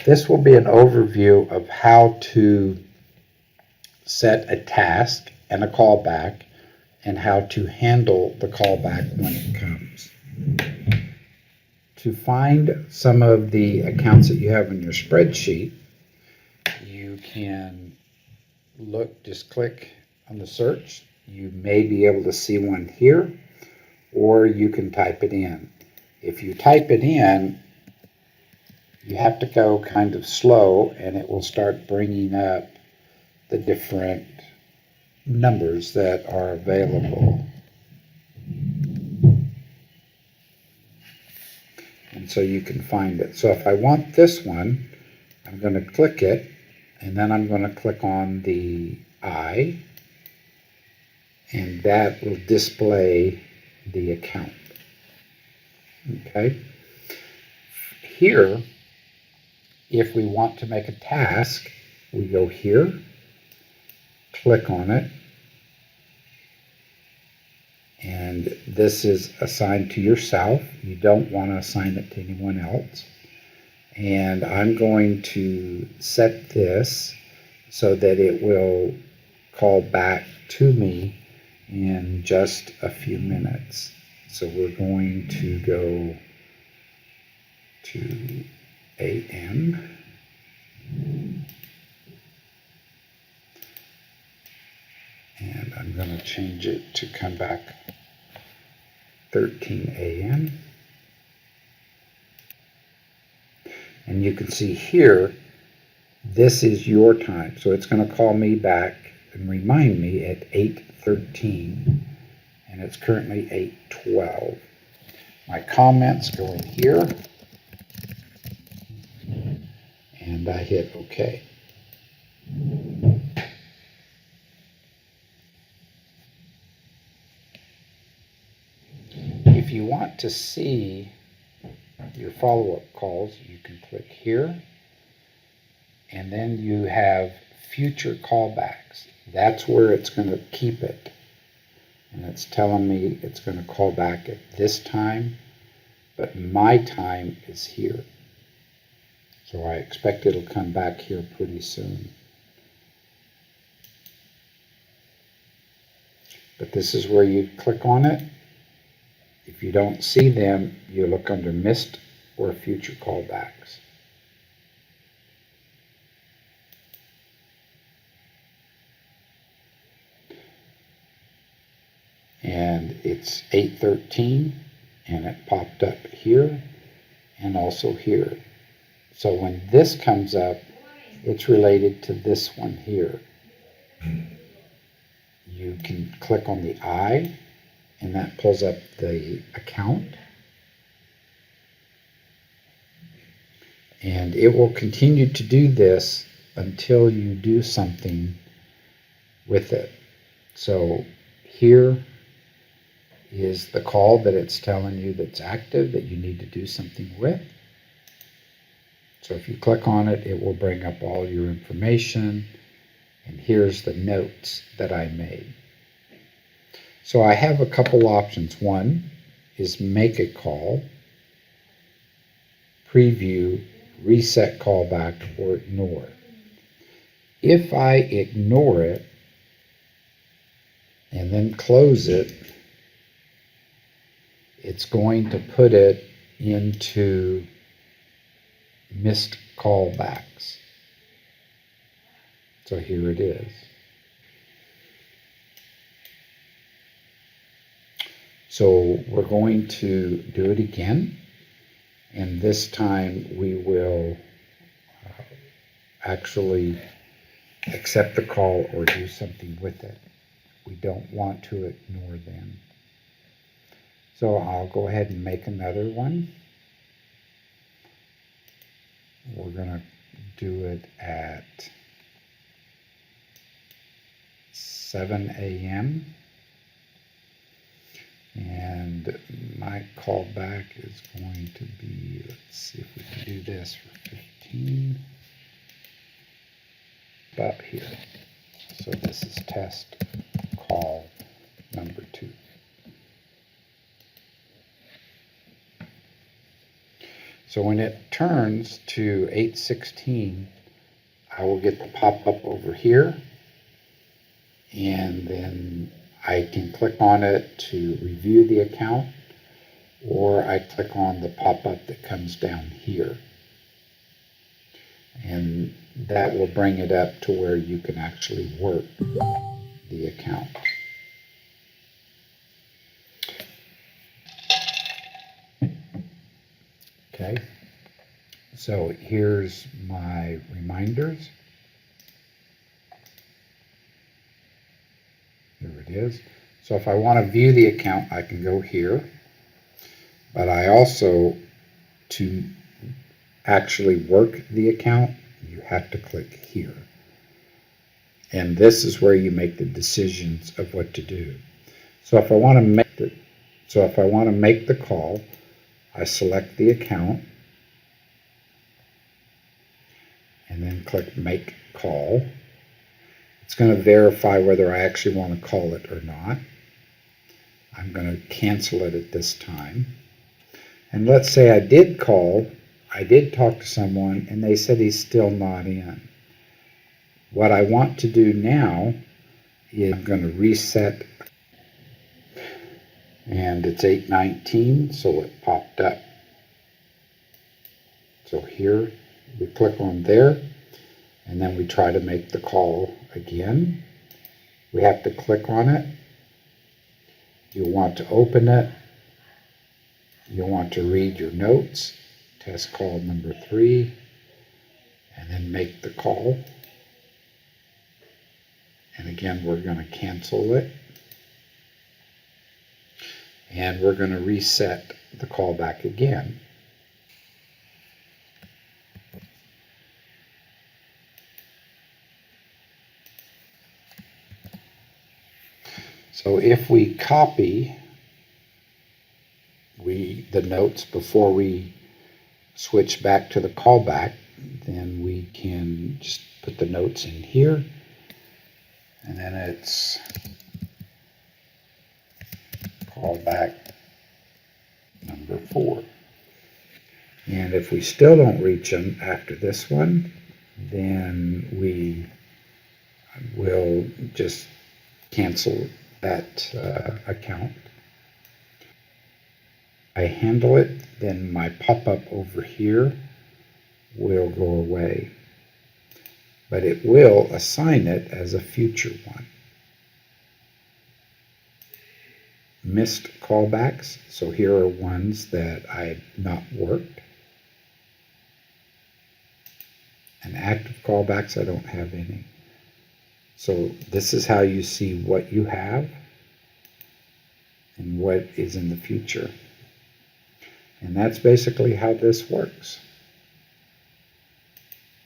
This will be an overview of how to set a task and a callback and how to handle the callback when it comes. To find some of the accounts that you have in your spreadsheet, you can just click on the search. You may be able to see one here, or you can type it in. If you type it in, you have to go kind of slow, and it will start bringing up the different numbers that are available. And so you can find it. So if I want this one, I'm going to click it, and then I'm going to click on the I, and that will display the account. Okay. Here, if we want to make a task, we go here, click on it, and this is assigned to yourself. You don't want to assign it to anyone else. And I'm going to set this so that it will call back to me in just a few minutes. So we're going to go to AM. And I'm going to change it to come back 13 AM. And you can see here, this is your time. So it's going to call me back and remind me at 8:13, and it's currently 8:12. My comments go in here, and I hit OK. If you want to see your follow-up calls, you can click here, and then you have future callbacks. That's where it's going to keep it, and it's telling me it's going to call back at this time, but my time is here, so I expect it'll come back here pretty soon. But this is where you click on it. If you don't see them, you look under missed or future callbacks. And it's 8:13, and it popped up here and also here. So when this comes up, it's related to this one here. You can click on the I, and that pulls up the account. And it will continue to do this until you do something with it. So here is the call that it's telling you that's active, that you need to do something with. So if you click on it, it will bring up all your information. And here's the notes that I made. So I have a couple options. One is make a call, preview, reset callback, or ignore. If I ignore it and then close it, it's going to put it into missed callbacks. So here it is. So we're going to do it again, and this time we will actually accept the call or do something with it. We don't want to ignore them. So I'll go ahead and make another one. We're going to do it at 7 AM. And my callback is going to be, let's see if we can do this for 15. Up here. So this is test call number 2. So when it turns to 8:16, I will get the pop-up over here, and then I can click on it to review the account, or I click on the pop-up that comes down here. And that will bring it up to where you can actually work the account. Okay, so here's my reminders. There it is. So if I want to view the account, I can go here, but I also, to actually work the account, you have to click here. And this is where you make the decisions of what to do. So if I want to make the call, I select the account and then click Make Call. It's going to verify whether I actually want to call it or not. I'm going to cancel it at this time. And let's say I did call, I did talk to someone, and they said he's still not in. What I want to do now is I'm going to reset, and it's 8:19, so it popped up. So here we click on there, and then we try to make the call again. We have to click on it. You'll want to open it. You'll want to read your notes, test call number 3, and then make the call. And again, we're going to cancel it. And we're going to reset the callback again. So if we copy the notes before we switch back to the callback, then we can just put the notes in here, and then it's callback number 4. And if we still don't reach them after this one, then we will just cancel that account. I handle it, then my pop-up over here will go away, but it will assign it as a future one. Missed callbacks, so here are ones that I had not worked. And active callbacks, I don't have any. So this is how you see what you have and what is in the future. And that's basically how this works.